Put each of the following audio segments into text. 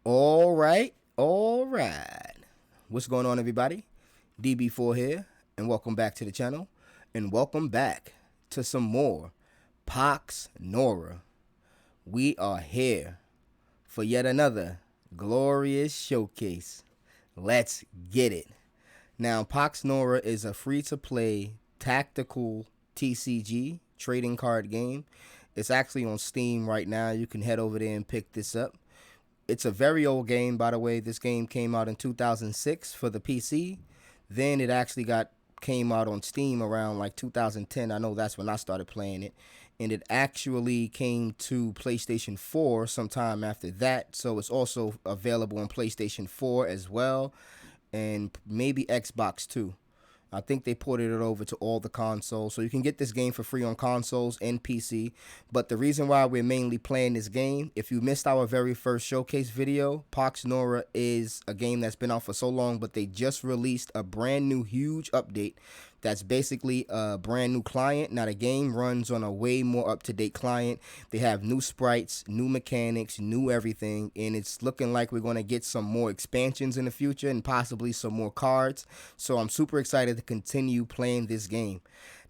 All right, all right. What's going on, everybody? DB4 here, and welcome back to the channel, and welcome back to some more PoxNora. We are here for yet another glorious showcase. Let's get it. Now, PoxNora is a free-to-play tactical TCG trading card game. It's actually on Steam right now. You can head over there and pick this up. It's a very old game, by the way. This game came out in 2006 for the PC. Then it actually came out on Steam around like 2010. I know that's when I started playing it. And it actually came to PlayStation 4 sometime after that. So it's also available on PlayStation 4 as well, and maybe Xbox too. I think they ported it over to all the consoles, so you can get this game for free on consoles and PC. But the reason why we're mainly playing this game, if you missed our very first showcase video, PoxNora is a game that's been out for so long, but they just released a brand new huge update that's basically a brand new client. Now the game runs on a way more up-to-date client. They have new sprites, new mechanics, new everything, and it's looking like we're going to get some more expansions in the future and possibly some more cards. So I'm super excited to continue playing this game.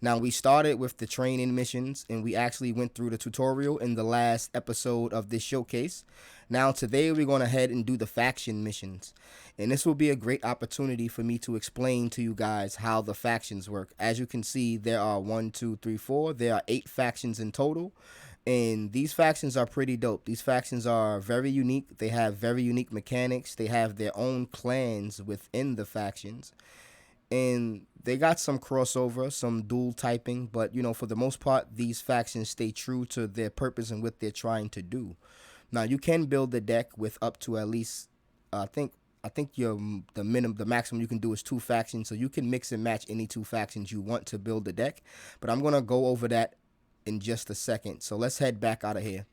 Now, we started with the training missions, and we actually went through the tutorial in the last episode of this showcase. Now today we're going to head and do the faction missions, and this will be a great opportunity for me to explain to you guys how the factions work. As you can see, there are 1, 2, 3, 4. There are 8 factions in total, and these factions are pretty dope. These factions are very unique. They have very unique mechanics. They have their own clans within the factions, and they got some crossover, some dual typing, but you know, for the most part, these factions stay true to their purpose and what they're trying to do. Now, you can build the deck with up to at least, I think the maximum you can do is 2 factions, so you can mix and match any 2 factions you want to build the deck. But I'm gonna go over that in just a second. So let's head back out of here.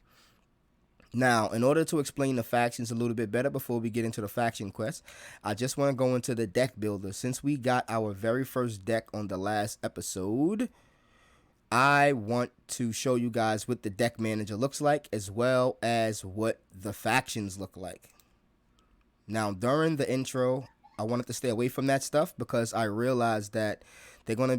Now, in order to explain the factions a little bit better before we get into the faction quest, I just want to go into the deck builder. Since we got our very first deck on the last episode, I want to show you guys what the deck manager looks like, as well as what the factions look like. Now, during the intro, I wanted to stay away from that stuff because I realized that I'm going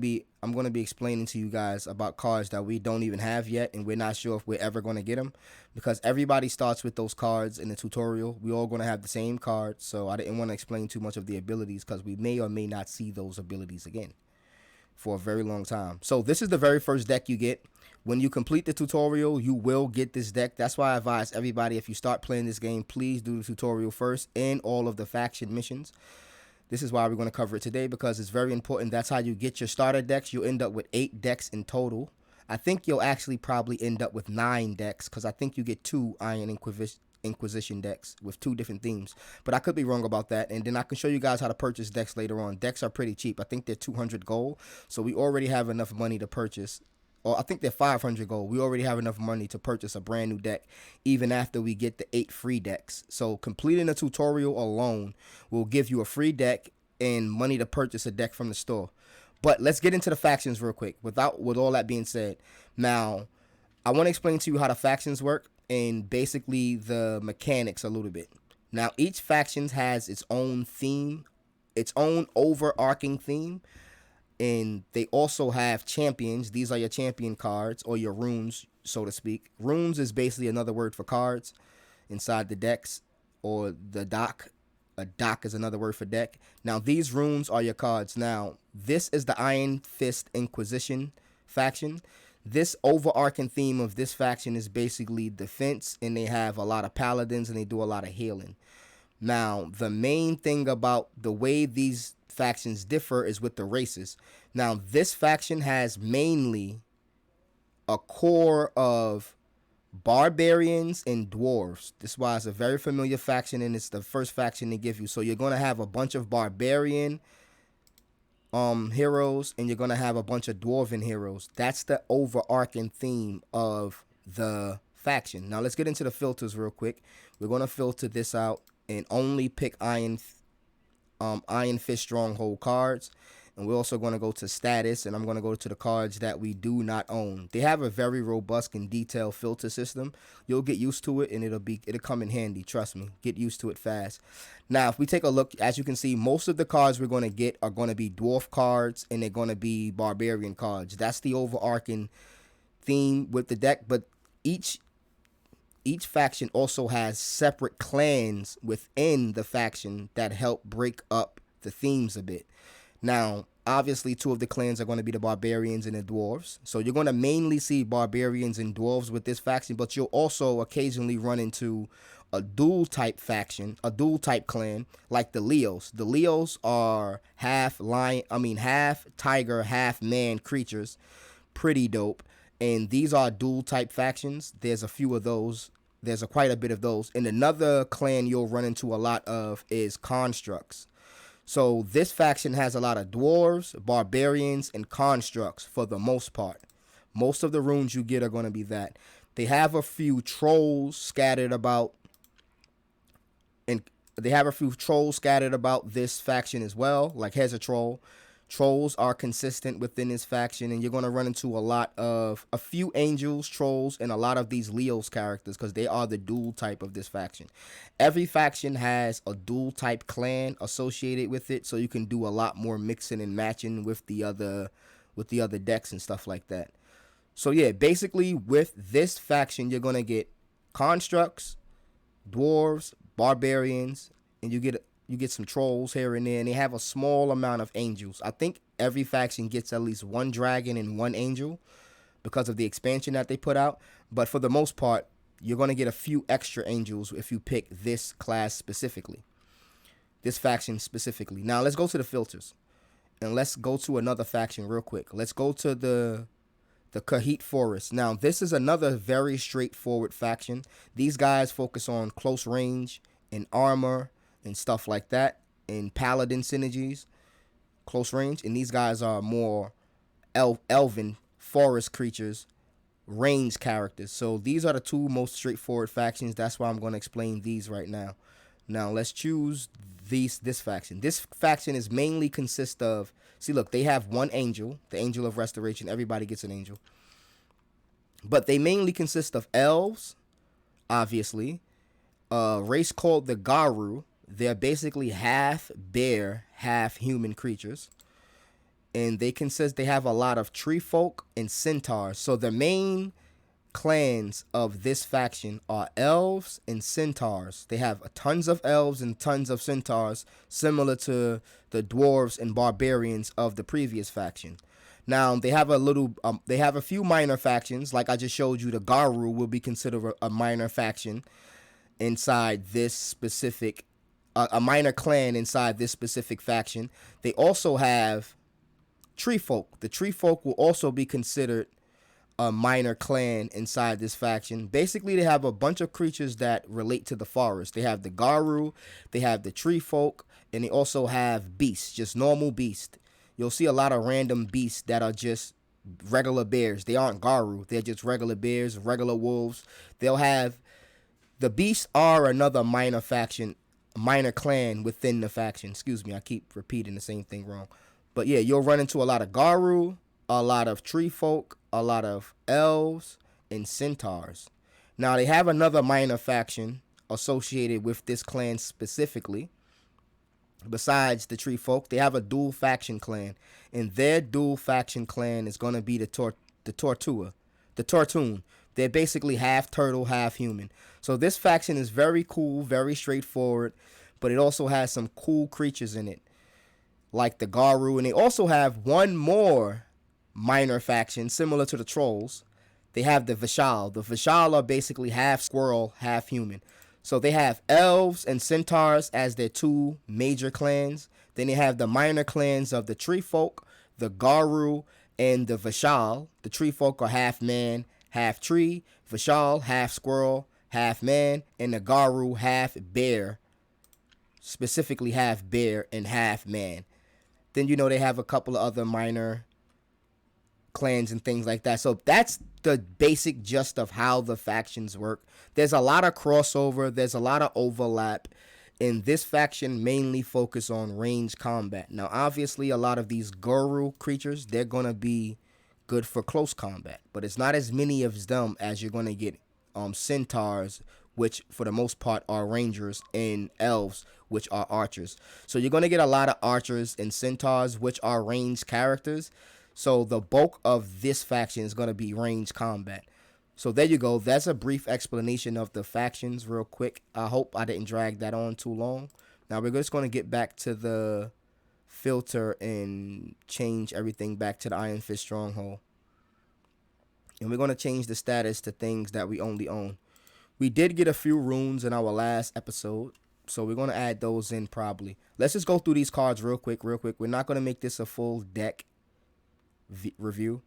to be explaining to you guys about cards that we don't even have yet, and we're not sure if we're ever going to get them, because everybody starts with those cards in the tutorial. We all going to have the same cards, so I didn't want to explain too much of the abilities because we may or may not see those abilities again for a very long time. So this is the very first deck you get. When you complete the tutorial, you will get this deck. That's why I advise everybody, if you start playing this game, please do the tutorial first and all of the faction missions. This is why we're going to cover it today, because it's very important. That's how you get your starter decks. You'll end up with 8 decks in total. I think you'll actually probably end up with 9 decks, because I think you get 2 Iron Inquisition decks with 2 different themes. But I could be wrong about that, and then I can show you guys how to purchase decks later on. Decks are pretty cheap. I think they're 200 gold, so we already have enough money to purchase, or I think they're 500 gold. We already have enough money to purchase a brand new deck, even after we get the 8 free decks. So completing the tutorial alone will give you a free deck and money to purchase a deck from the store. But let's get into the factions real quick. With all that being said, now I want to explain to you how the factions work and basically the mechanics a little bit. Now, each faction has its own theme, its own overarching theme, and they also have champions. These are your champion cards, or your runes, so to speak. Runes is basically another word for cards inside the decks, or the dock. A dock is another word for deck. Now, these runes are your cards. Now, this is the Iron Fist Inquisition faction. This overarching theme of this faction is basically defense, and they have a lot of paladins, and they do a lot of healing. Now, the main thing about the way these factions differ is with the races. Now, this faction has mainly a core of barbarians and dwarves. This is why it's a very familiar faction, and it's the first faction they give you. So you're going to have a bunch of barbarian heroes, and you're going to have a bunch of dwarven heroes. That's the overarching theme of the faction. Now let's get into the filters real quick. We're going to filter this out and only pick Iron Fist Stronghold cards. And we're also going to go to status, and I'm going to go to the cards that we do not own. They have a very robust and detailed filter system. You'll get used to it, and it'll come in handy. Trust me, get used to it fast. Now, if we take a look, as you can see, most of the cards we're going to get are going to be dwarf cards, and they're going to be barbarian cards. That's the overarching theme with the deck. But each faction also has separate clans within the faction that help break up the themes a bit. Now, obviously, two of the clans are going to be the barbarians and the dwarves. So you're going to mainly see barbarians and dwarves with this faction, but you'll also occasionally run into a dual type faction, a dual type clan, like the Leos. The Leos are half tiger, half man creatures. Pretty dope. And these are dual type factions. There's a few of those. There's quite a bit of those. And another clan you'll run into a lot of is constructs. So this faction has a lot of dwarves, barbarians, and constructs for the most part. Most of the runes you get are going to be that. They have a few trolls scattered about. And they have a few trolls scattered about this faction as well. Like here's a troll. Trolls are consistent within this faction, and you're going to run into a few angels, trolls, and a lot of these Leos characters because they are the dual type of this faction. Every faction has a dual type clan associated with it, so you can do a lot more mixing and matching with the other decks and stuff like that. So yeah, basically with this faction, you're going to get constructs, dwarves, barbarians, and you get some trolls here and there, and they have a small amount of angels. I think every faction gets at least one dragon and one angel because of the expansion that they put out. But for the most part, you're going to get a few extra angels if you pick this class specifically, this faction specifically. Now, let's go to the filters, and let's go to another faction real quick. Let's go to the Kahit Forest. Now, this is another very straightforward faction. These guys focus on close range and armor and stuff like that, and paladin synergies, close range. And these guys are more elven forest creatures, range characters. So these are the two most straightforward factions. That's why I'm going to explain these right now. Now let's choose this faction. This faction is mainly consist of, see, look, they have one angel, the angel of restoration. Everybody gets an angel, but they mainly consist of elves, obviously, a race called the Garu. They're basically half bear, half human creatures. And they have a lot of tree folk and centaurs. So the main clans of this faction are elves and centaurs. They have tons of elves and tons of centaurs, similar to the dwarves and barbarians of the previous faction. Now, they have a few minor factions. Like I just showed you, the Garu will be considered a minor faction inside this specific a minor clan inside this specific faction. They also have tree folk. The tree folk will also be considered a minor clan inside this faction. Basically, they have a bunch of creatures that relate to the forest. They have the Garu, they have the tree folk, and they also have beasts, just normal beasts. You'll see a lot of random beasts that are just regular bears. They aren't Garu. They're just regular bears, regular wolves. The beasts are another minor faction, minor clan within the faction. Excuse me, I keep repeating the same thing wrong. But yeah, you'll run into a lot of Garu, a lot of tree folk, a lot of elves, and centaurs. Now, they have another minor faction associated with this clan specifically. Besides the tree folk, they have a dual faction clan, and their dual faction clan is going to be the Tortoon. They're basically half turtle, half human. So this faction is very cool, very straightforward, but it also has some cool creatures in it, like the Garu. And they also have one more minor faction, similar to the trolls. They have the Vishal. The Vishal are basically half squirrel, half human. So they have elves and centaurs as their two major clans. Then they have the minor clans of the tree folk, the Garu, and the Vishal. The tree folk are half man, half tree. Vishal, half squirrel, half man. And the Garu, half bear. Specifically half bear and half man. Then, they have a couple of other minor clans and things like that. So that's the basic gist of how the factions work. There's a lot of crossover. There's a lot of overlap. And this faction mainly focus on range combat. Now, obviously, a lot of these Guru creatures, they're going to be good for close combat. But it's not as many of them as you're going to get centaurs, which for the most part are rangers, and elves, which are archers. So you're going to get a lot of archers and centaurs, which are ranged characters. So the bulk of this faction is going to be range combat. So there you go. That's a brief explanation of the factions real quick. I hope I didn't drag that on too long. Now we're just going to get back to the filter and change everything back to the Iron Fist Stronghold. And we're going to change the status to things that we only own. We did get a few runes in our last episode, so we're going to add those in probably. Let's just go through these cards real quick. We're not going to make this a full deck review,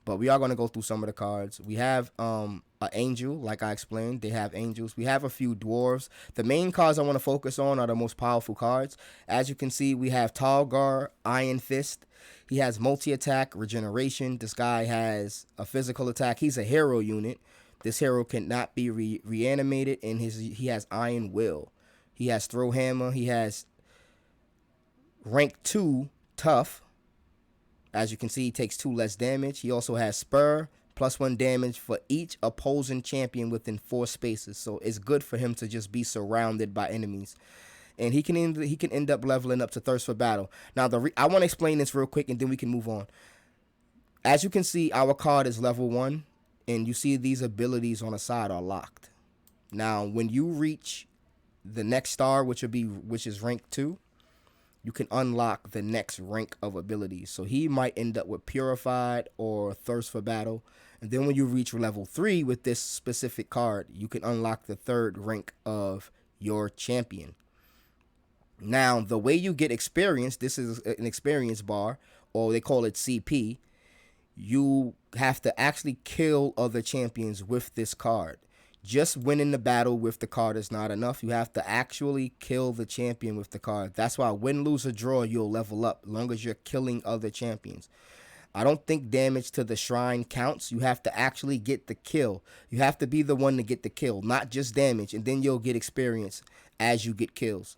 but we are going to go through some of the cards. We have an angel, like I explained. They have angels. We have a few dwarves. The main cards I want to focus on are the most powerful cards. As you can see, we have Talgar, Iron Fist. He has multi-attack, regeneration. This guy has a physical attack. He's a hero unit. This hero cannot be reanimated, and he has Iron Will. He has Throw Hammer. He has rank 2 Tough. As you can see, he takes 2 less damage. He also has Spur, +1 damage for each opposing champion within 4 spaces. So it's good for him to just be surrounded by enemies. And he can end up leveling up to Thirst for Battle. Now, I want to explain this real quick, and then we can move on. As you can see, our card is level 1, and you see these abilities on the side are locked. Now, when you reach the next star, which is rank 2, you can unlock the next rank of abilities. So he might end up with Purified or Thirst for Battle. And then when you reach level 3 with this specific card, you can unlock the 3rd rank of your champion. Now, the way you get experience, this is an experience bar, or they call it CP. You have to actually kill other champions with this card. Just winning the battle with the card is not enough. You have to actually kill the champion with the card. That's why win, lose, or draw, you'll level up as long as you're killing other champions. I don't think damage to the shrine counts. You have to actually get the kill. You have to be the one to get the kill, not just damage, and then you'll get experience as you get kills.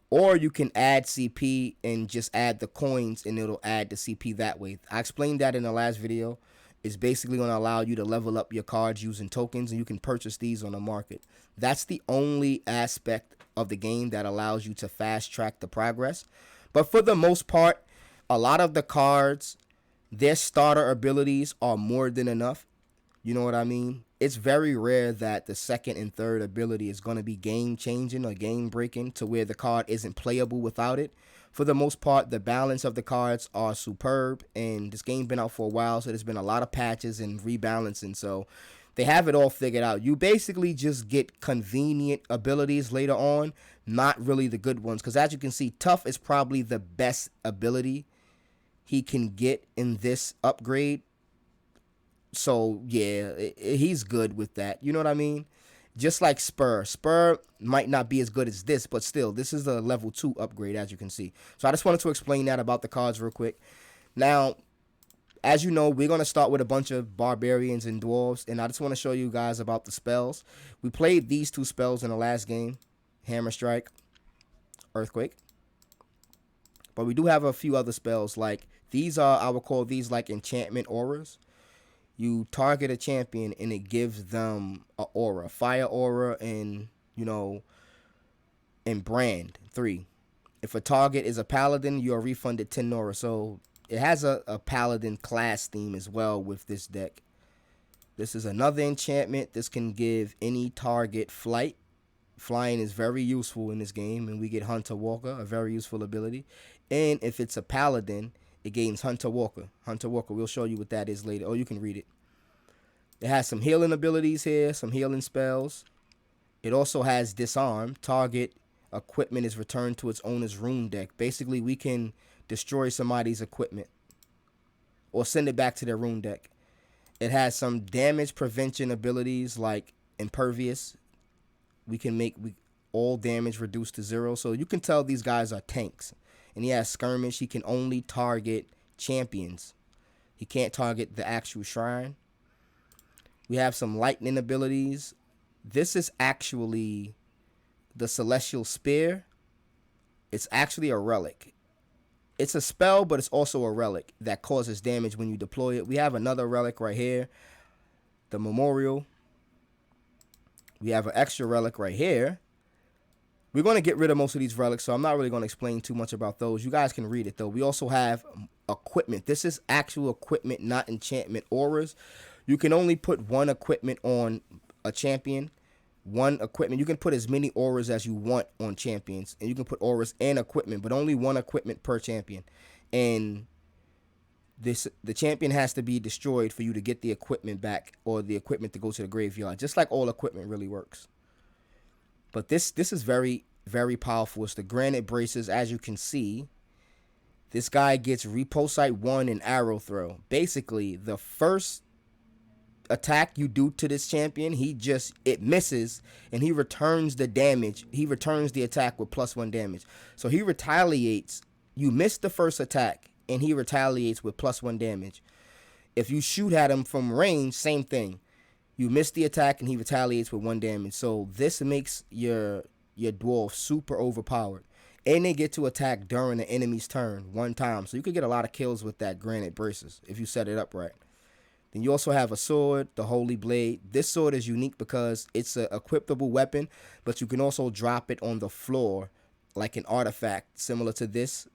Or you can add CP and just add the coins, and it'll add the CP that way. I explained that in the last video. It's basically going to allow you to level up your cards using tokens, and you can purchase these on the market. That's the only aspect of the game that allows you to fast track the progress. But for the most part, a lot of the cards, their starter abilities are more than enough. You know what I mean? It's very rare that the 2nd and 3rd ability is going to be game changing or game breaking to where the card isn't playable without it. For the most part, the balance of the cards are superb, and this game been out for a while, so there's been a lot of patches and rebalancing, so they have it all figured out. You basically just get convenient abilities later on, not really the good ones, because as you can see, Tough is probably the best ability he can get in this upgrade. So yeah, he's good with that. You know what I mean? Just like Spur. Spur might not be as good as this, but still, this is a level 2 upgrade, as you can see. So I just wanted to explain that about the cards real quick. Now, as you know, we're going to start with a bunch of barbarians and dwarves, and I just want to show you guys about the spells. We played these 2 spells in the last game, Hammer Strike, Earthquake. But we do have a few other spells, like these are, I would call these like enchantment auras. You target a champion and it gives them an aura, fire aura, and and brand 3. If a target is a paladin, you are refunded 10 aura. So it has a paladin class theme as well with this deck. This is another enchantment. This can give any target flight. Flying is very useful in this game, and we get Hunter Walker, a very useful ability. And if it's a paladin, it gains Hunter Walker. Hunter Walker, we'll show you what that is later. Oh, you can read it. It has some healing abilities here, some healing spells. It also has Disarm. Target equipment is returned to its owner's rune deck. Basically, we can destroy somebody's equipment or send it back to their rune deck. It has some damage prevention abilities like Impervious. We can make all damage reduced to 0. So you can tell these guys are tanks. And he has Skirmish. He can only target champions. He can't target the actual shrine. We have some lightning abilities. This is actually the Celestial Spear, It's actually a relic. It's a spell, but it's also a relic that causes damage when you deploy it. We have another relic right here, the Memorial. We have an extra relic right here. We're going to get rid of most of these relics, so I'm not really going to explain too much about those. You guys can read it, though. We also have equipment. This is actual equipment, not enchantment auras. You can only put one equipment on a champion. One equipment. You can put as many auras as you want on champions, and you can put auras and equipment, but only one equipment per champion. And the champion has to be destroyed for you to get the equipment back, or the equipment to go to the graveyard, just like all equipment really works. But this is very, very powerful. It's the Granite Braces. As you can see, this guy gets Repulsite 1 and Arrow Throw. Basically, the first attack you do to this champion, it misses, and he returns the damage. He returns the attack with +1 damage. So he retaliates. You miss the first attack, and he retaliates with +1 damage. If you shoot at him from range, same thing. You miss the attack, and he retaliates with 1 damage. So this makes your dwarf super overpowered. And they get to attack during the enemy's turn 1 time. So you could get a lot of kills with that Granite Braces if you set it up right. Then you also have a sword, the Holy Blade. This sword is unique because it's an equipable weapon, but you can also drop it on the floor like an artifact similar to this,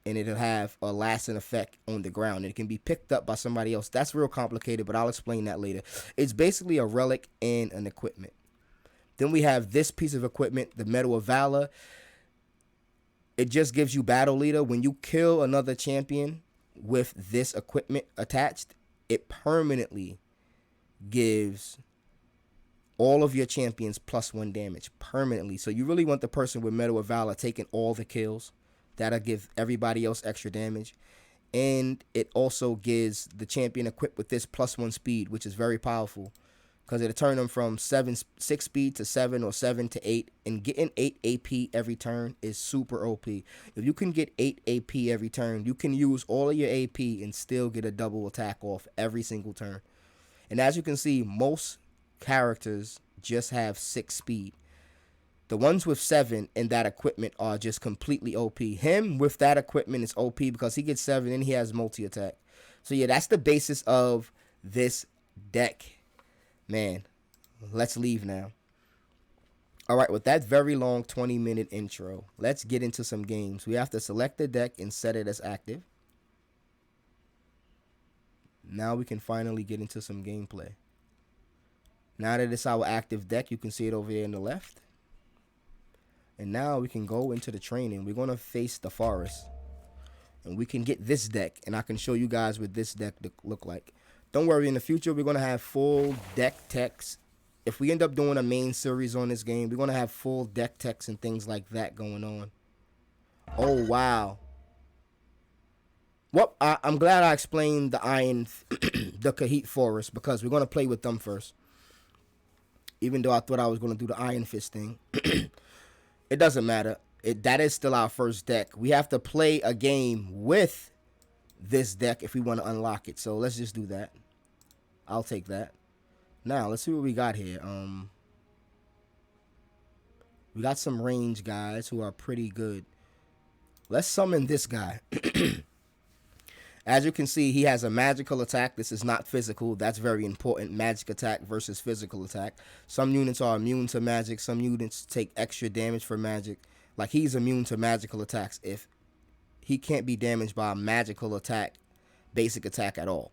and it'll have a lasting effect on the ground. It can be picked up by somebody else. That's real complicated, but I'll explain that later. It's basically a relic and an equipment. Then we have this piece of equipment, the Medal of Valor. It just gives you Battle Leader. When you kill another champion with this equipment attached, it permanently gives all of your champions +1 damage permanently. So you really want the person with Medal of Valor taking all the kills. That'll give everybody else extra damage. And it also gives the champion equipped with this +1 speed, which is very powerful, because it'll turn them from 6 speed to 7, or 7 to 8. And getting 8 AP every turn is super OP. If you can get 8 AP every turn, you can use all of your AP and still get a double attack off every single turn. And as you can see, most characters just have 6 speed. The ones with 7 and that equipment are just completely OP. Him with that equipment is OP because he gets 7 and he has multi-attack. So yeah, that's the basis of this deck. Man, let's leave now. Alright, with that very long 20-minute intro, let's get into some games. We have to select the deck and set it as active. Now we can finally get into some gameplay. Now that it's our active deck, you can see it over here on the left. And now we can go into the training. We're going to face the forest. And we can get this deck. And I can show you guys what this deck look like. Don't worry, in the future, we're going to have full deck techs. If we end up doing a main series on this game, we're going to have full deck techs and things like that going on. Oh, wow. Well, I'm glad I explained the the Kahit Forest, because we're going to play with them first. Even though I thought I was going to do the Iron Fist thing. It doesn't matter. That is still our first deck. We have to play a game with this deck if we want to unlock it. So let's just do that. I'll take that. Now, let's see what we got here. We got some range guys who are pretty good. Let's summon this guy. As you can see, he has a magical attack. This is not physical. That's very important. Magic attack versus physical attack. Some units are immune to magic. Some units take extra damage for magic. Like, he's immune to magical attacks. If he can't be damaged by a magical attack, basic attack at all.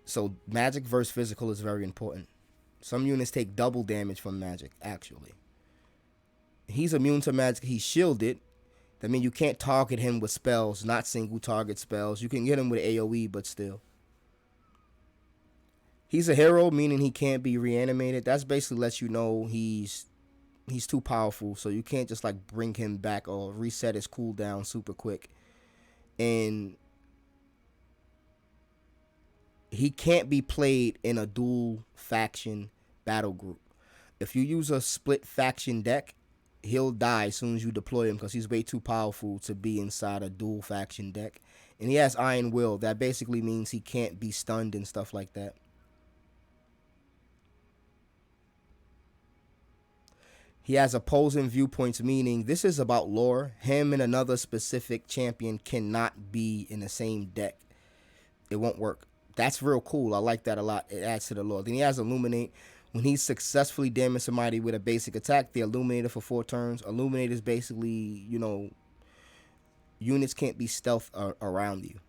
So magic versus physical is very important. Some units take double damage from magic, actually. He's immune to magic. He's shielded. That means you can't target him with spells, not single target spells. You can get him with AoE, but still. He's a hero, meaning he can't be reanimated. That's basically lets you know he's too powerful, so you can't just like bring him back or reset his cooldown super quick. And he can't be played in a dual faction battle group. If you use a split faction deck, he'll die as soon as you deploy him, because he's way too powerful to be inside a dual faction deck. And he has Iron Will. That basically means he can't be stunned and stuff like that. He has opposing viewpoints, meaning this is about lore. Him and another specific champion cannot be in the same deck. It won't work. That's real cool. I like that a lot. It adds to the lore. Then he has Illuminate. When he successfully damages somebody with a basic attack, they illuminate it for 4 turns. Illuminate is basically, you know, units can't be stealth around you.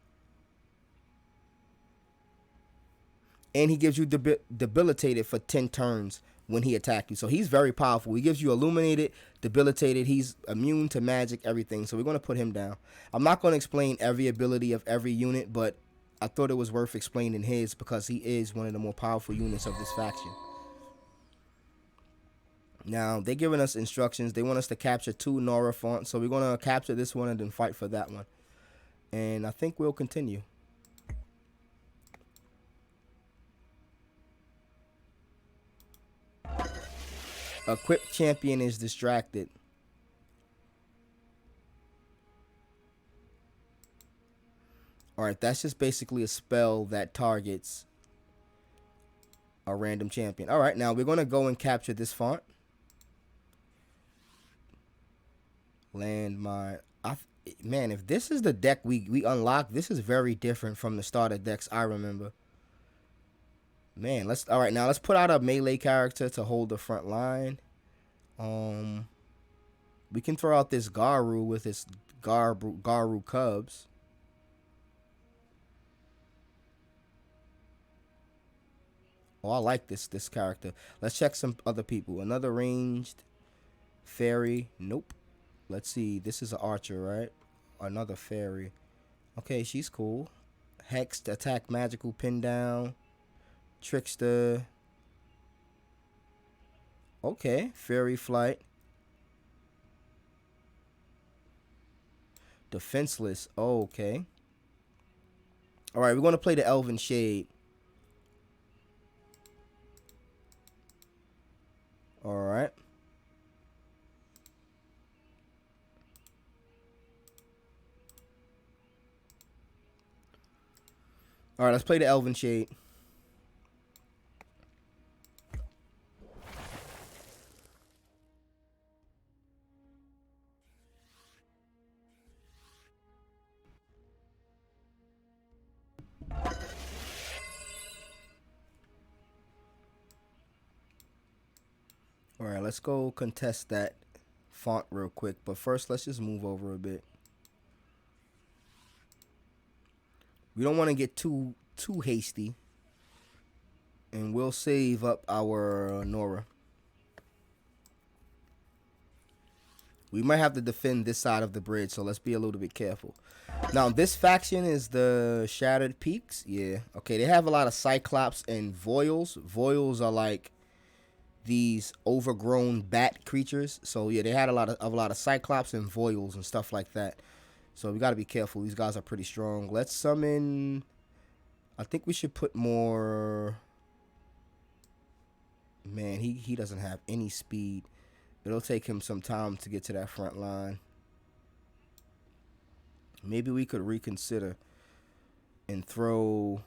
And he gives you debilitated for 10 turns when he attacks you. So he's very powerful. He gives you illuminated, debilitated. He's immune to magic, everything. So we're going to put him down. I'm not going to explain every ability of every unit, but I thought it was worth explaining his because he is one of the more powerful units of this faction. Now, they're giving us instructions. They want us to capture 2 Nora fonts. So we're going to capture this one and then fight for that one. And I think we'll continue. Equipped champion is distracted. Alright, that's just basically a spell that targets a random champion. Alright, now we're going to go and capture this font. Landmine. Man, if this is the deck we unlock, this is very different from the starter decks I remember. Man, alright, now let's put out a melee character to hold the front line. We can throw out this Garu with his Garu cubs. Oh, I like this character. Let's check some other people. Another ranged fairy. Nope. Let's see. This is an archer, right? Another fairy. Okay, she's cool. Hexed, attack, magical, pin down. Trickster. Okay, fairy flight. Defenseless. Oh, okay. Alright, we're going to play the Elven Shade. Alright. Alright, let's play the Elven Shade. Alright, let's go contest that font real quick. But first, let's just move over a bit. We don't want to get too hasty. And we'll save up our Nora. We might have to defend this side of the bridge, so let's be a little bit careful. Now, this faction is the Shattered Peaks. Yeah. Okay, they have a lot of Cyclops and Voiles. Voiles are like these overgrown bat creatures. So, yeah, they had a lot of Cyclops and Voiles and stuff like that. So, we got to be careful. These guys are pretty strong. Let's summon... I think we should put more... Man, he doesn't have any speed. It'll take him some time to get to that front line. Maybe we could reconsider and throw...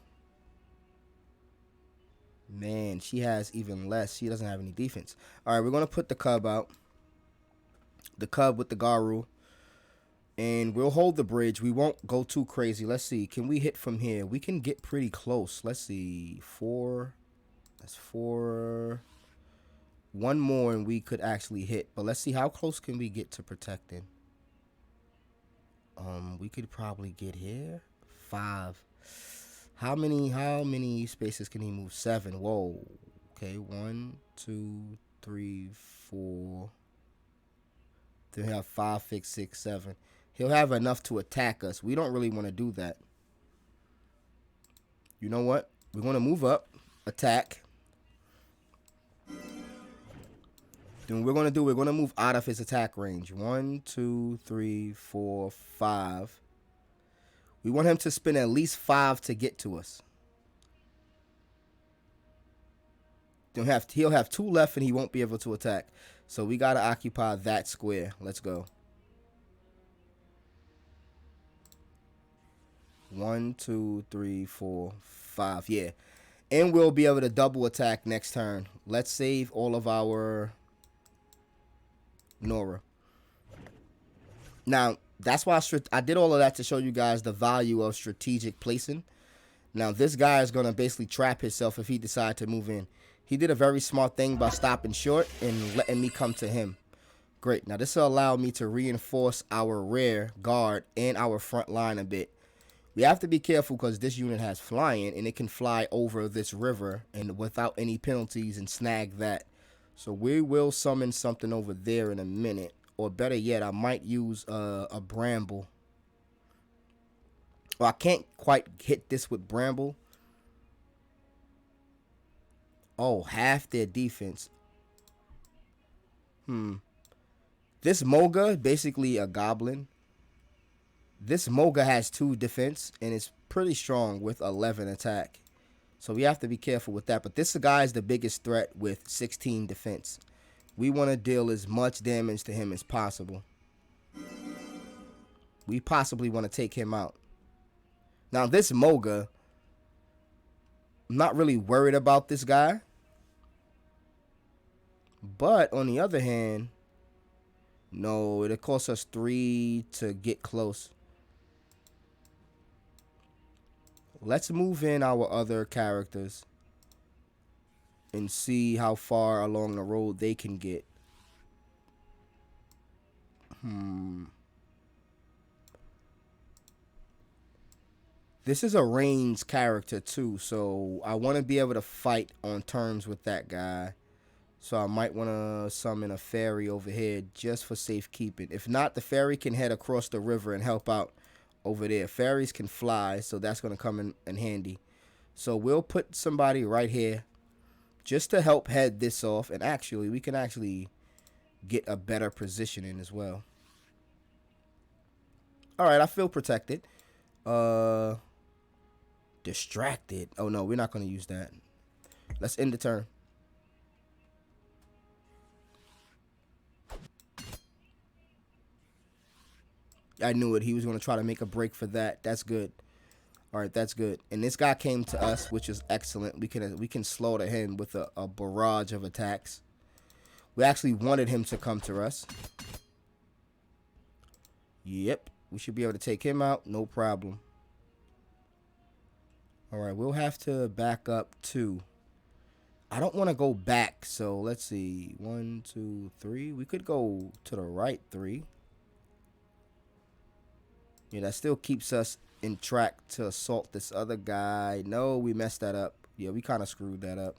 Man, she has even less. She doesn't have any defense. Alright, we're going to put the cub out. The cub with the Garu. And we'll hold the bridge. We won't go too crazy. Let's see. Can we hit from here? We can get pretty close. Let's see. 4. That's 4. One more and we could actually hit. But let's see. How close can we get to protecting? We could probably get here. 5. How many spaces can he move? 7. Whoa. Okay. 1, 2, 3, 4. Then he'll have 5, 6, 7. He'll have enough to attack us. We don't really want to do that. You know what? We're going to move up. Attack. Then what we're going to do, we're going to move out of his attack range. 1, 2, 3, 4, 5. We want him to spend at least 5 to get to us. Then he'll have 2 left and he won't be able to attack. So we got to occupy that square. Let's go. 1, 2, 3, 4, 5. Yeah. And we'll be able to double attack next turn. Let's save all of our Nora. Now, that's why I did all of that to show you guys the value of strategic placing. Now, this guy is going to basically trap himself if he decides to move in. He did a very smart thing by stopping short and letting me come to him. Great. Now, this will allow me to reinforce our rear guard and our front line a bit. We have to be careful because this unit has flying, and it can fly over this river and without any penalties and snag that. So we will summon something over there in a minute. Or better yet, I might use a bramble. Well, I can't quite hit this with bramble. Oh, half their defense. This Moga, basically a goblin. This Moga has 2 defense and it's pretty strong with 11 attack. So we have to be careful with that. But this guy is the biggest threat with 16 defense. We want to deal as much damage to him as possible. We possibly want to take him out. Now this Moga, I'm not really worried about this guy. But on the other hand, no, it'll cost us 3 to get close. Let's move in our other characters and see how far along the road they can get. This is a ranged character too, so I want to be able to fight on terms with that guy. So I might want to summon a fairy over here just for safekeeping. If not, the fairy can head across the river and help out over there. Fairies can fly, so that's going to come in handy. So we'll put somebody right here just to help head this off. And actually, we can actually get a better positioning as well. All right, I feel protected. Distracted. Oh, no, we're not going to use that. Let's end the turn. I knew it. He was going to try to make a break for that. That's good. All right, that's good. And this guy came to us, which is excellent. We can slaughter him with a barrage of attacks. We actually wanted him to come to us. Yep. We should be able to take him out. No problem. All right, we'll have to back up 2. I don't want to go back, so let's see. 1, 2, 3. We could go to the right 3. Yeah, that still keeps us in track to assault this other guy. No, we messed that up. Yeah, we kind of screwed that up.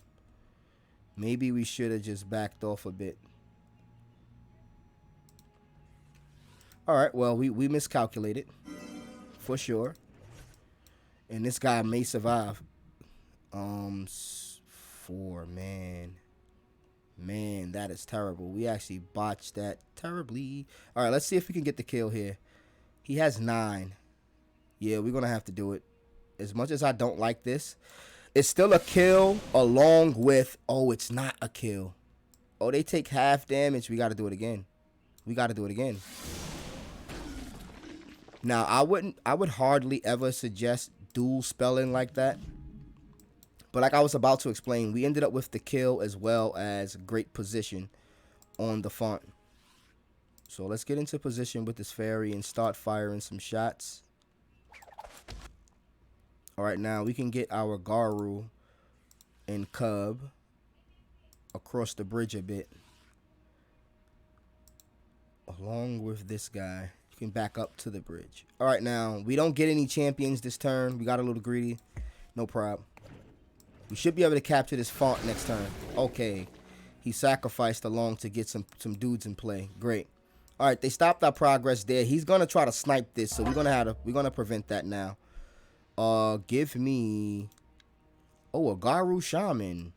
Maybe we should have just backed off a bit. All right, well, we miscalculated for sure. And this guy may survive. 4, man. Man, that is terrible. We actually botched that terribly. All right, let's see if we can get the kill here. He has 9. Yeah, we're going to have to do it. As much as I don't like this, it's still a kill along with... Oh, it's not a kill. Oh, they take half damage. We got to do it again. We got to do it again. Now, I would hardly ever suggest dual spelling like that. But like I was about to explain, we ended up with the kill as well as great position on the font. So let's get into position with this fairy and start firing some shots. All right, now we can get our Garu and Cub across the bridge a bit. Along with this guy. You can back up to the bridge. All right, now we don't get any champions this turn. We got a little greedy. No problem. We should be able to capture this font next turn. Okay. He sacrificed along to get some dudes in play. Great. All right, they stopped our progress there. He's gonna try to snipe this, so we're gonna prevent that now. Give me a Garu Shaman.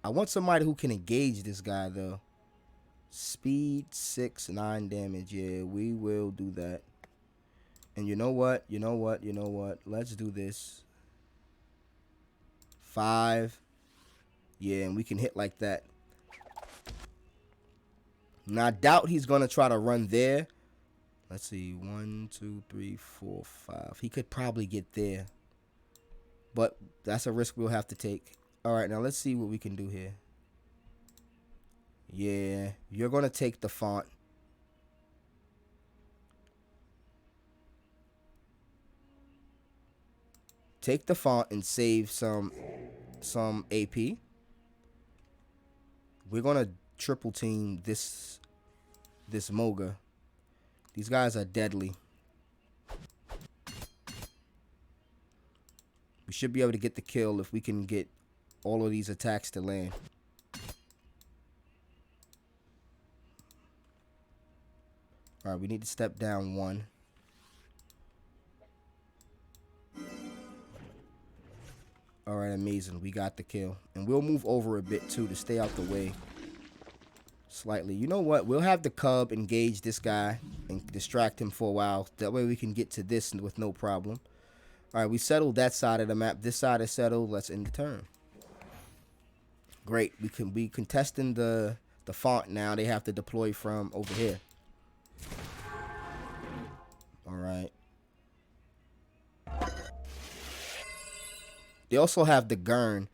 I want somebody who can engage this guy though. Speed 6, 9 damage. Yeah, we will do that. And you know what? Let's do this. 5. Yeah, and we can hit like that. Now, I doubt he's going to try to run there. Let's see. 1, 2, 3, 4, 5. He could probably get there. But that's a risk we'll have to take. All right, now let's see what we can do here. Yeah, you're going to take the font. take the font and save some AP. We're gonna triple team this Moga. These guys are deadly. We should be able to get the kill if we can get all of these attacks to land. Alright, we need to step down one. Alright, amazing. We got the kill. And we'll move over a bit too to stay out the way. Slightly. You know what? We'll have the cub engage this guy and distract him for a while. That way we can get to this with no problem. Alright, we settled that side of the map. This side is settled. Let's end the turn. Great. We can be contesting the font now. They have to deploy from over here. Alright. They also have the Gurn.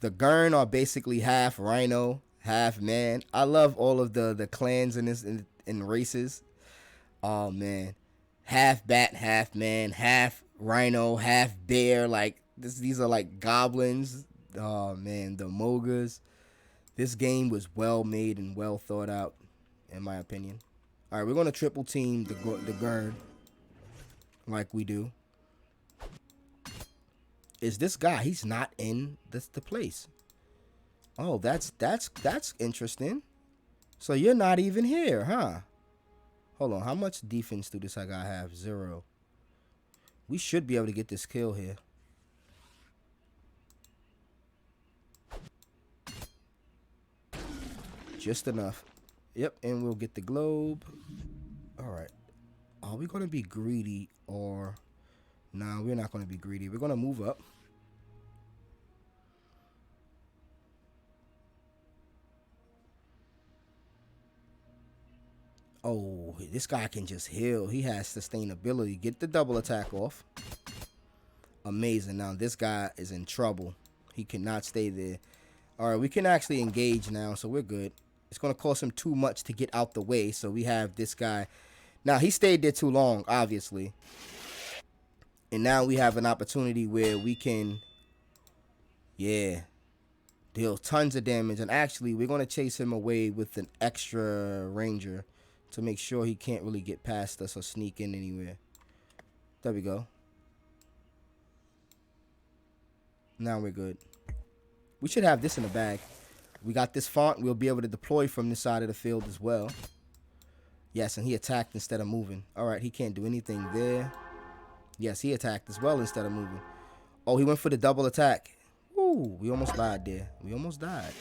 The Gurn are basically half rhino, half man. I love all of the clans in this in races. Oh man. Half bat, half man, half rhino, half bear. Like these are like goblins. Oh man, the Mogas. This game was well made and well thought out, in my opinion. Alright, we're gonna triple team the Gurn. Like we do. Is this guy? He's not in the place. Oh, that's interesting. So you're not even here, huh? Hold on. How much defense do this guy have? 0. We should be able to get this kill here. Just enough. Yep, and we'll get the globe. All right. Are we going to be greedy or... Nah, we're not going to be greedy. We're going to move up. Oh, this guy can just heal. He has sustainability. Get the double attack off. Amazing. Now, this guy is in trouble. He cannot stay there. All right, we can actually engage now, so we're good. It's going to cost him too much to get out the way, so we have this guy. Now, he stayed there too long, obviously. And now we have an opportunity where we can, yeah, deal tons of damage. And actually, we're going to chase him away with an extra ranger to make sure he can't really get past us or sneak in anywhere. There we go. Now we're good. We should have this in the bag. We got this font. We'll be able to deploy from this side of the field as well. Yes, and he attacked instead of moving. All right, he can't do anything there. Yes, he attacked as well instead of moving. Oh, he went for the double attack. Ooh, we almost died there. We almost died.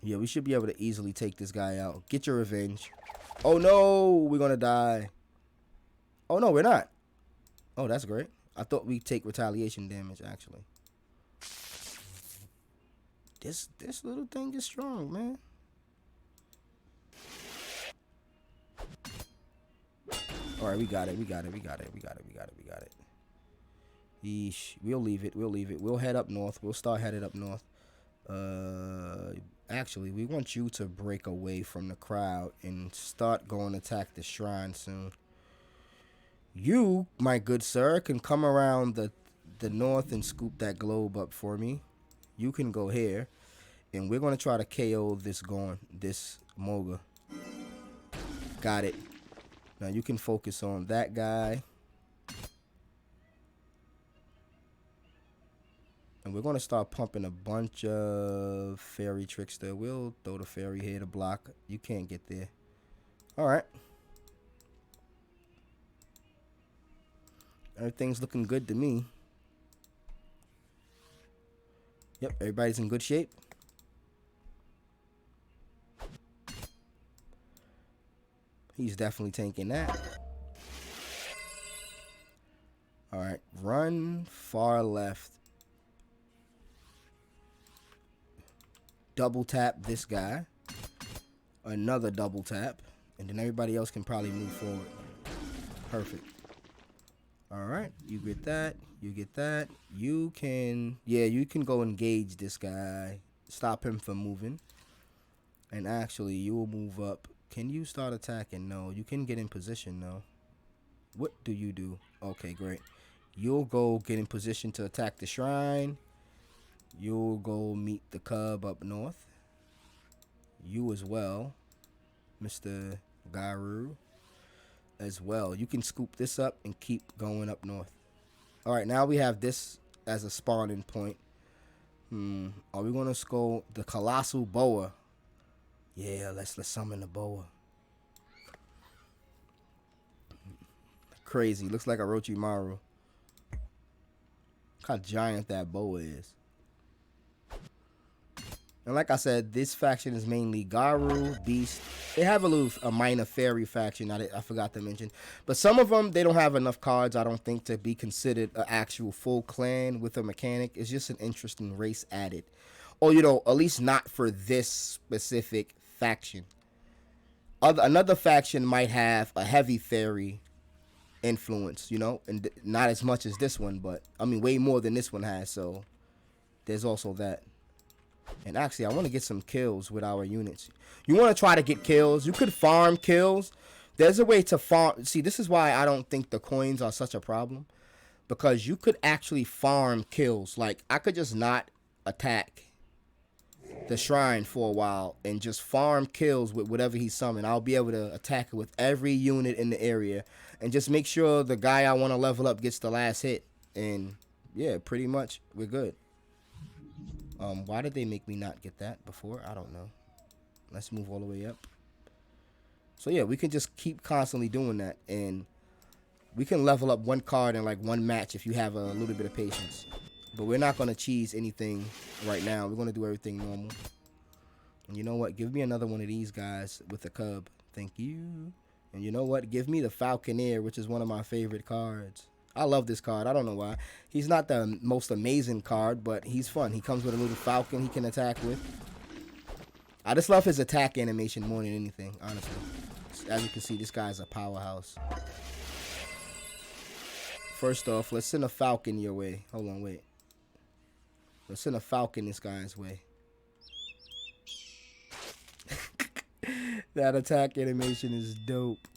Yeah, we should be able to easily take this guy out. Get your revenge. Oh, no. We're going to die. Oh, no, we're not. Oh, that's great. I thought we'd take retaliation damage, actually. This little thing is strong, man. All right, we got it. We got it. We got it. We got it. We got it. We got it. Yeesh. We'll leave it. We'll leave it. We'll head up north. We'll start headed up north. Actually, we want you to break away from the crowd and start going to attack the shrine soon. You, my good sir, can come around the north and scoop that globe up for me. You can go here, and we're going to try to KO this Moga. Got it. Now you can focus on that guy. And we're going to start pumping a bunch of fairy trickster. We'll throw the fairy here to block. You can't get there. All right. Everything's looking good to me. Yep, everybody's in good shape. He's definitely tanking that. All right, run far left. Double tap this guy. Another double tap. And then everybody else can probably move forward. Perfect. All right, you get that. You get that. You can, yeah, you can go engage this guy. Stop him from moving. And actually, you will move up. Can you start attacking? No. You can get in position, though. What do you do? Okay, great. You'll go get in position to attack the shrine. You'll go meet the cub up north. You as well, Mr. Garu, as well. You can scoop this up and keep going up north. All right, now we have this as a spawning point. Are we gonna skull the colossal boa? Yeah, let's summon the boa. Crazy, looks like a Orochimaru. Look how giant that boa is. And like I said, this faction is mainly Garu, Beast. They have a minor fairy faction I forgot to mention. But some of them, they don't have enough cards, I don't think, to be considered an actual full clan with a mechanic. It's just an interesting race added. Or, you know, at least not for this specific faction. Another faction might have a heavy fairy influence, you know, and not as much as this one, but I mean way more than this one has, so there's also that. And actually, I want to get some kills with our units. You want to try to get kills. You could farm kills. There's a way to farm. See, this is why I don't think the coins are such a problem, because you could actually farm kills. Like, I could just not attack the shrine for a while and just farm kills with whatever he summoned. I'll be able to attack it with every unit in the area and just make sure the guy I want to level up gets the last hit. And yeah, pretty much we're good. Why did they make me not get that before? I don't know. Let's move all the way up. So yeah, we can just keep constantly doing that, and we can level up one card in like one match if you have a little bit of patience. But we're not going to cheese anything right now. We're going to do everything normal. And you know what? Give me another one of these guys with a cub. Thank you. And you know what? Give me the Falconeer, which is one of my favorite cards. I love this card. I don't know why. He's not the most amazing card, but he's fun. He comes with a little falcon he can attack with. I just love his attack animation more than anything, honestly. As you can see, this guy's a powerhouse. First off, let's send a falcon your way. Hold on, wait. Let's send a falcon this guy's way. That attack animation is dope.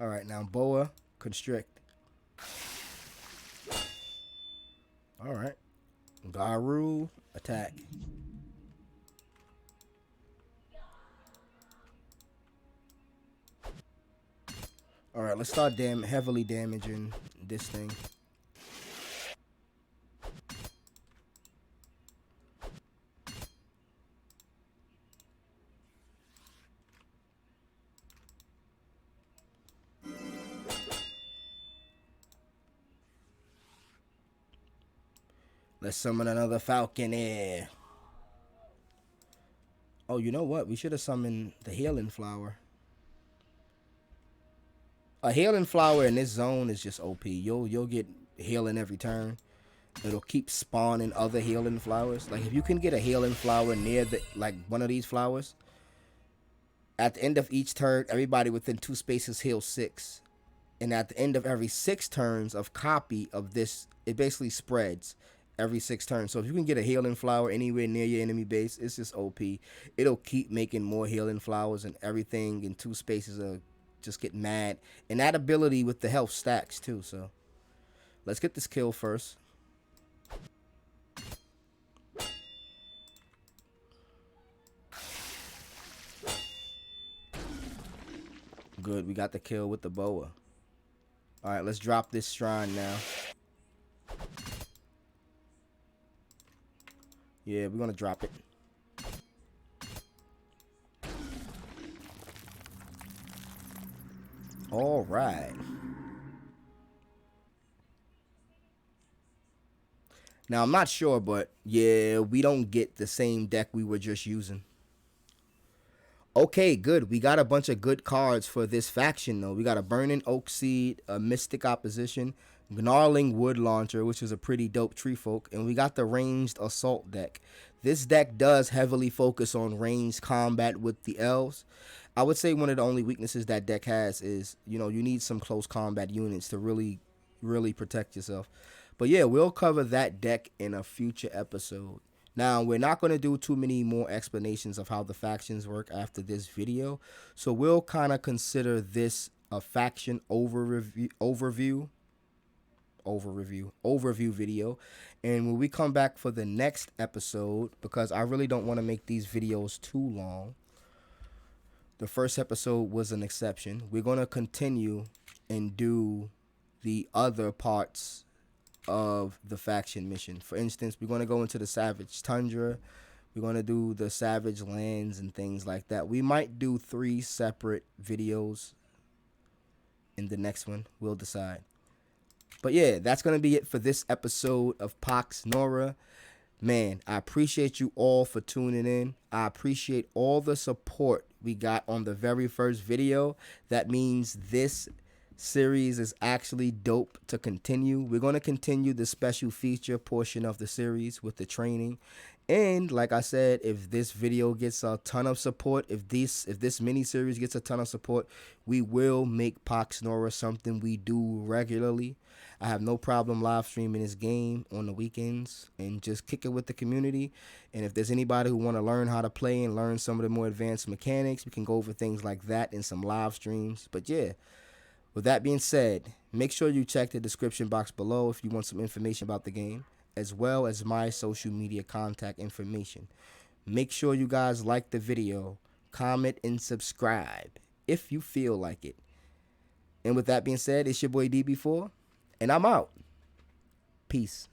Alright, now Boa, constrict. Alright. Garu, attack. Alright, let's start heavily damaging this thing. Let's summon another Falconeer. Oh, you know what? We should have summoned the Healing Flower. A Healing Flower in this zone is just OP. You'll get healing every turn. It'll keep spawning other Healing Flowers. Like, if you can get a Healing Flower near one of these flowers, at the end of each turn, everybody within 2 spaces heals 6. And at the end of every 6 turns of copy of this, it basically spreads every 6 turns. So if you can get a Healing Flower anywhere near your enemy base, it's just OP. It'll keep making more Healing Flowers, and everything in 2 spaces will just get mad. And that ability with the health stacks too. So let's get this kill first. Good, we got the kill with the boa. Alright, let's drop this shrine now. Yeah, we're gonna drop it. All right. Now, I'm not sure, but yeah, we don't get the same deck we were just using. Okay, good. We got a bunch of good cards for this faction, though. We got a Burning Oak Seed, a Mystic Opposition, Gnarling Wood Launcher, which is a pretty dope tree folk, and we got the Ranged Assault deck. This deck does heavily focus on ranged combat with the elves. I would say one of the only weaknesses that deck has is, you know, you need some close combat units to really protect yourself. But yeah, we'll cover that deck in a future episode. Now, we're not going to do too many more explanations of how the factions work after this video, so we'll kind of consider this a faction overview overview video. And when we come back for the next episode, because I really don't want to make these videos too long, the first episode was an exception. We're going to continue and do the other parts of the faction mission. For instance, we're going to go into the Savage Tundra. We're going to do the Savage Lands and things like that. We might do 3 separate videos in the next one. We'll decide. But yeah, that's going to be it for this episode of PoxNora. Man, I appreciate you all for tuning in. I appreciate all the support we got on the very first video. That means this series is actually dope to continue. We're going to continue the special feature portion of the series with the training. And like I said, if this video gets a ton of support, if this mini series gets a ton of support, we will make PoxNora something we do regularly. I have no problem live streaming this game on the weekends and just kick it with the community. And if there's anybody who want to learn how to play and learn some of the more advanced mechanics, we can go over things like that in some live streams. But yeah, with that being said, make sure you check the description box below if you want some information about the game, as well as my social media contact information. Make sure you guys like the video, comment, and subscribe if you feel like it. And with that being said, it's your boy DB4, and I'm out. Peace.